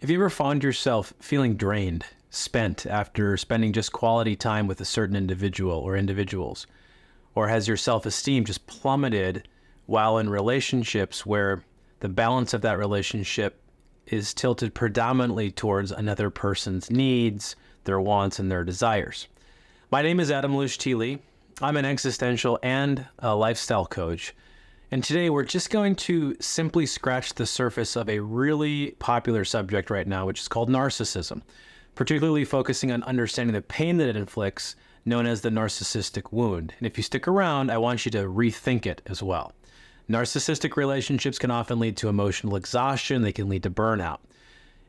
Have you ever found yourself feeling drained, spent after spending just quality time with a certain individual or individuals? Or has your self-esteem just plummeted while in relationships where the balance of that relationship is tilted predominantly towards another person's needs, their wants, and their desires? My name is Adam Lugsch-Tehle. I'm an existential and a lifestyle coach. And today we're just going to simply scratch the surface of a really popular subject right now, which is called narcissism, particularly focusing on understanding the pain that it inflicts, known as the narcissistic wound. And if you stick around, I want you to rethink it as well. Narcissistic relationships can often lead to emotional exhaustion. They can lead to burnout.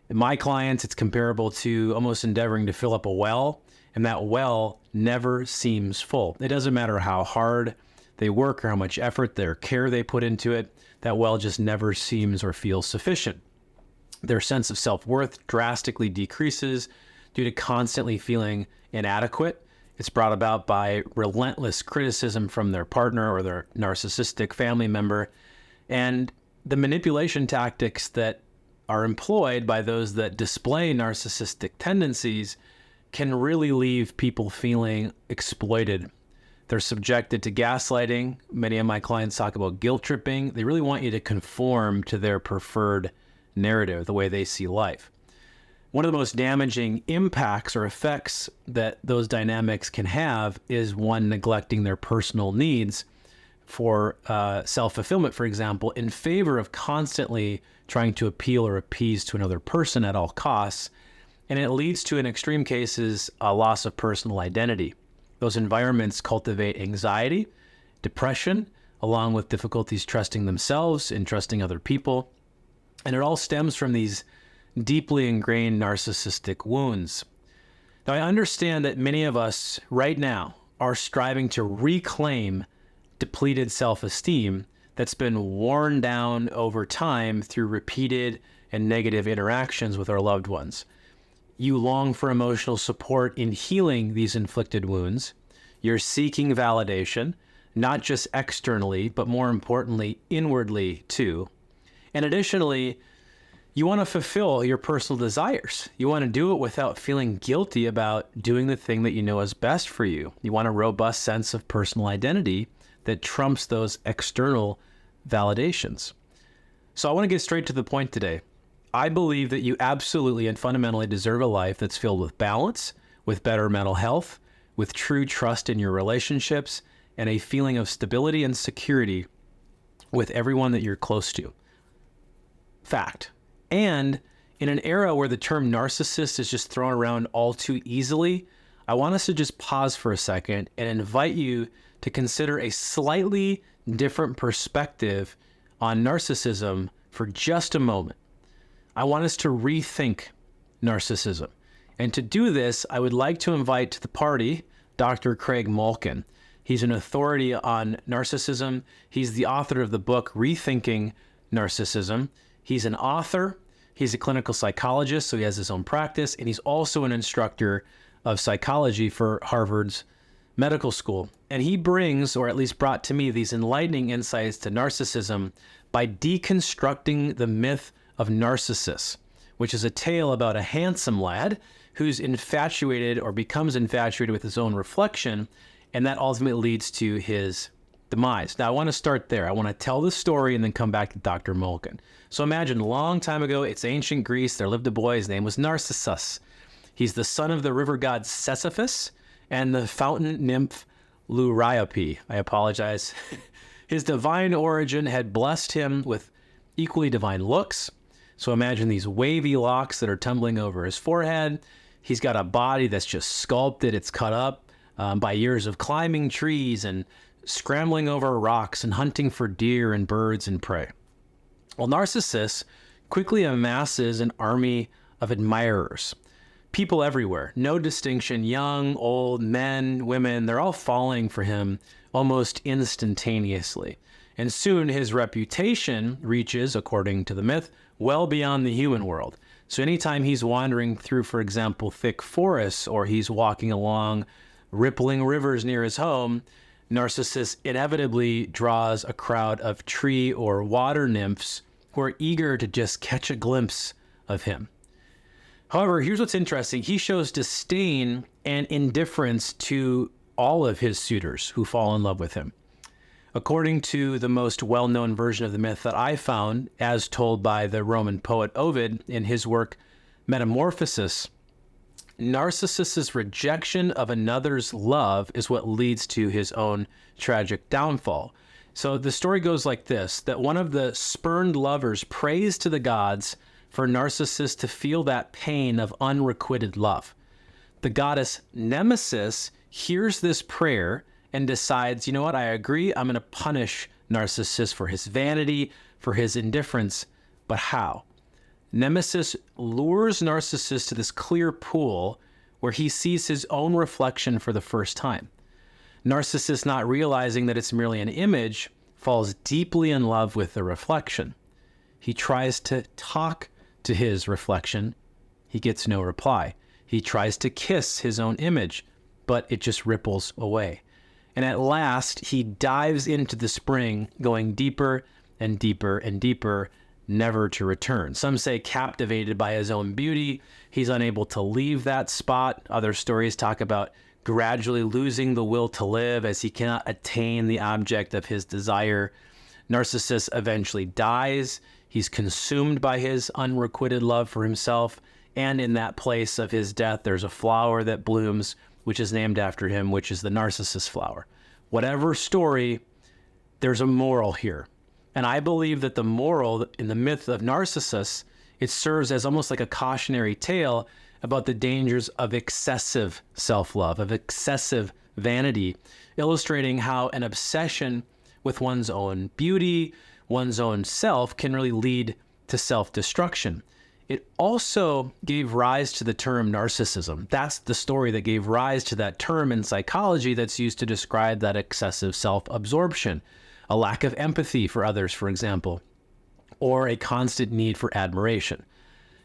In my clients, it's comparable to almost endeavoring to fill up a well, and that well never seems full. It doesn't matter how hard they work or how much effort, their care they put into it, that well just never seems or feels sufficient. Their sense of self-worth drastically decreases due to constantly feeling inadequate. It's brought about by relentless criticism from their partner or their narcissistic family member, and the manipulation tactics that are employed by those that display narcissistic tendencies can really leave people feeling exploited. They're subjected to gaslighting. Many of my clients talk about guilt tripping. They really want you to conform to their preferred narrative, the way they see life. One of the most damaging impacts or effects that those dynamics can have is one neglecting their personal needs for self-fulfillment, for example, in favor of constantly trying to appeal or appease to another person at all costs. And it leads to, in extreme cases, a loss of personal identity. Those environments cultivate anxiety, depression, along with difficulties trusting themselves and trusting other people. And it all stems from these deeply ingrained narcissistic wounds. Now, I understand that many of us right now are striving to reclaim depleted self-esteem that's been worn down over time through repeated and negative interactions with our loved ones. You long for emotional support in healing these inflicted wounds. You're seeking validation, not just externally, but more importantly, inwardly too. And additionally, you want to fulfill your personal desires. You want to do it without feeling guilty about doing the thing that you know is best for you. You want a robust sense of personal identity that trumps those external validations. So I want to get straight to the point today. I believe that you absolutely and fundamentally deserve a life that's filled with balance, with better mental health, with true trust in your relationships, and a feeling of stability and security with everyone that you're close to. Fact. And in an era where the term narcissist is just thrown around all too easily, I want us to just pause for a second and invite you to consider a slightly different perspective on narcissism for just a moment. I want us to rethink narcissism. And to do this, I would like to invite to the party Dr. Craig Malkin. He's an authority on narcissism. He's the author of the book, Rethinking Narcissism. He's an author. He's a clinical psychologist, so he has his own practice. And he's also an instructor of psychology for Harvard's medical school. And he brings, or at least brought to me, these enlightening insights to narcissism by deconstructing the myth of Narcissus, which is a tale about a handsome lad who's infatuated or becomes infatuated with his own reflection, and that ultimately leads to his demise. Now, I want to start there. I want to tell the story and then come back to Dr. Malkin. So imagine a long time ago, it's ancient Greece, there lived a boy, his name was Narcissus. He's the son of the river god Sisyphus and the fountain nymph Luriope. I apologize. His divine origin had blessed him with equally divine looks. So imagine these wavy locks that are tumbling over his forehead. He's got a body that's just sculpted. It's cut up by years of climbing trees and scrambling over rocks and hunting for deer and birds and prey. Well, Narcissus quickly amasses an army of admirers. People everywhere, no distinction, young, old, men, women, they're all falling for him almost instantaneously. And soon his reputation reaches, according to the myth, well beyond the human world. So anytime he's wandering through, for example, thick forests, or he's walking along rippling rivers near his home, Narcissus inevitably draws a crowd of tree or water nymphs who are eager to just catch a glimpse of him. However, here's what's interesting. He shows disdain and indifference to all of his suitors who fall in love with him. According to the most well-known version of the myth that I found, as told by the Roman poet Ovid in his work Metamorphosis, Narcissus' rejection of another's love is what leads to his own tragic downfall. So the story goes like this, that one of the spurned lovers prays to the gods for Narcissus to feel that pain of unrequited love. The goddess Nemesis hears this prayer and decides, you know what, I agree, I'm going to punish Narcissus for his vanity, for his indifference. But how? Nemesis lures Narcissus to this clear pool where he sees his own reflection for the first time. Narcissus, not realizing that it's merely an image, falls deeply in love with the reflection. He tries to talk to his reflection. He gets no reply. He tries to kiss his own image, but it just ripples away. And at last, he dives into the spring, going deeper and deeper and deeper, never to return. Some say captivated by his own beauty, he's unable to leave that spot. Other stories talk about gradually losing the will to live as he cannot attain the object of his desire. Narcissus eventually dies. He's consumed by his unrequited love for himself. And in that place of his death, there's a flower that blooms, which is named after him, which is the Narcissus flower. Whatever story, there's a moral here. And I believe that the moral in the myth of Narcissus, it serves as almost like a cautionary tale about the dangers of excessive self-love, of excessive vanity, illustrating how an obsession with one's own beauty, one's own self can really lead to self-destruction. It also gave rise to the term narcissism. That's the story that gave rise to that term in psychology that's used to describe that excessive self-absorption, a lack of empathy for others, for example, or a constant need for admiration.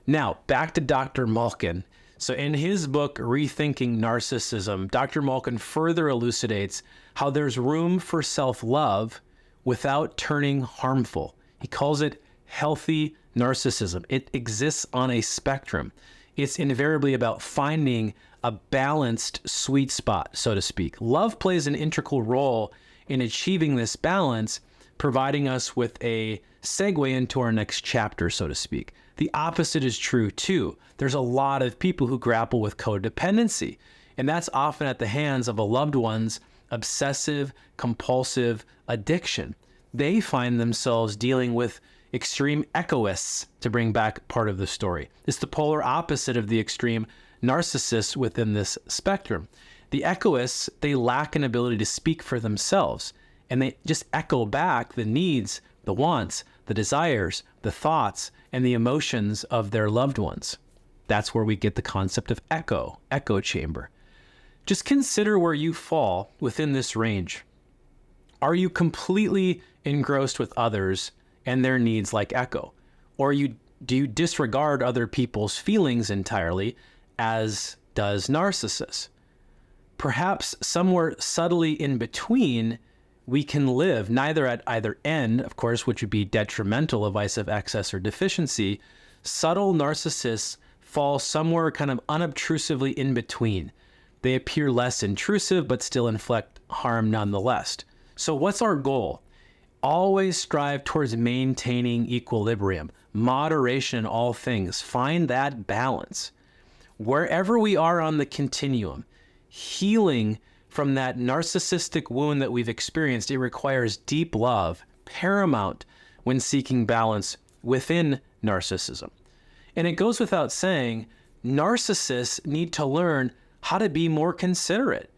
Now, back to Dr. Malkin. So in his book, Rethinking Narcissism, Dr. Malkin further elucidates how there's room for self-love without turning harmful. He calls it healthy narcissism. It exists on a spectrum. It's invariably about finding a balanced sweet spot, so to speak. Love plays an integral role in achieving this balance, providing us with a segue into our next chapter, so to speak. The opposite is true too. There's a lot of people who grapple with codependency, and that's often at the hands of a loved one's obsessive, compulsive addiction. They find themselves dealing with extreme egoists, to bring back part of the story. It's the polar opposite of the extreme narcissists within this spectrum. The egoists, they lack an ability to speak for themselves, and they just echo back the needs, the wants, the desires, the thoughts, and the emotions of their loved ones. That's where we get the concept of echo chamber. Just consider where you fall within this range. Are you completely engrossed with others and their needs like echo? Or do you disregard other people's feelings entirely, as does Narcissus? Perhaps somewhere subtly in between, we can live neither at either end, of course, which would be detrimental, a vice of excess or deficiency. Subtle narcissists fall somewhere kind of unobtrusively in between. They appear less intrusive, but still inflict harm nonetheless. So what's our goal? Always strive towards maintaining equilibrium, moderation in all things. Find that balance. Wherever we are on the continuum, healing from that narcissistic wound that we've experienced, it requires deep love, paramount when seeking balance within narcissism. And it goes without saying, narcissists need to learn how to be more considerate,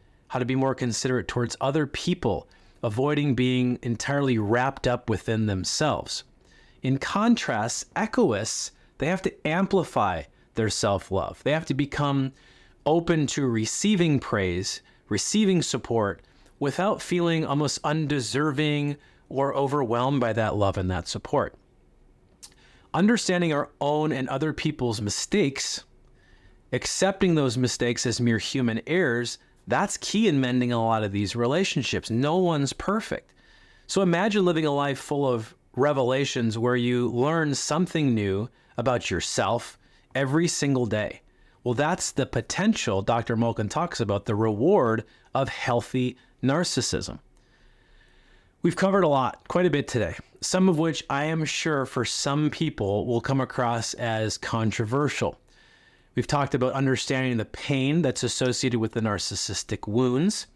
towards other people, avoiding being entirely wrapped up within themselves. In contrast, egoists, they have to amplify their self-love. They have to become open to receiving praise, receiving support, without feeling almost undeserving or overwhelmed by that love and that support. Understanding our own and other people's mistakes, accepting those mistakes as mere human errors, that's key in mending a lot of these relationships. No one's perfect. So imagine living a life full of revelations where you learn something new about yourself every single day. Well, that's the potential Dr. Malkin talks about, the reward of healthy narcissism. We've covered a lot, quite a bit today, some of which I am sure for some people will come across as controversial. We've talked about understanding the pain that's associated with the narcissistic wounds.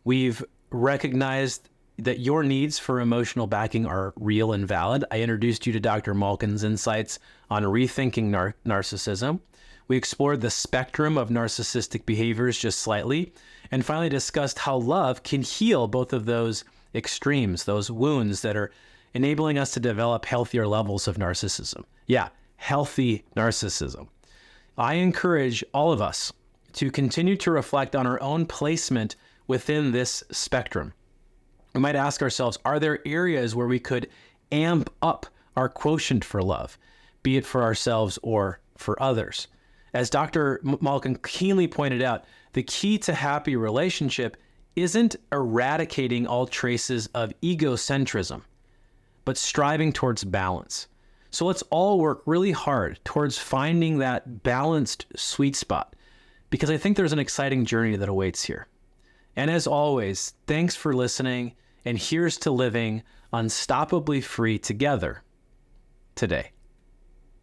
We've recognized that your needs for emotional backing are real and valid. I introduced you to Dr. Malkin's insights on rethinking narcissism. We explored the spectrum of narcissistic behaviors just slightly, and finally discussed how love can heal both of those extremes, those wounds that are enabling us to develop healthier levels of narcissism. Yeah, healthy narcissism. I encourage all of us to continue to reflect on our own placement within this spectrum. We might ask ourselves, are there areas where we could amp up our quotient for love, be it for ourselves or for others? As Dr. Malkin keenly pointed out, the key to happy relationship isn't eradicating all traces of egocentrism, but striving towards balance. So let's all work really hard towards finding that balanced sweet spot, because I think there's an exciting journey that awaits here. And as always, thanks for listening, and here's to living unstoppably free together today.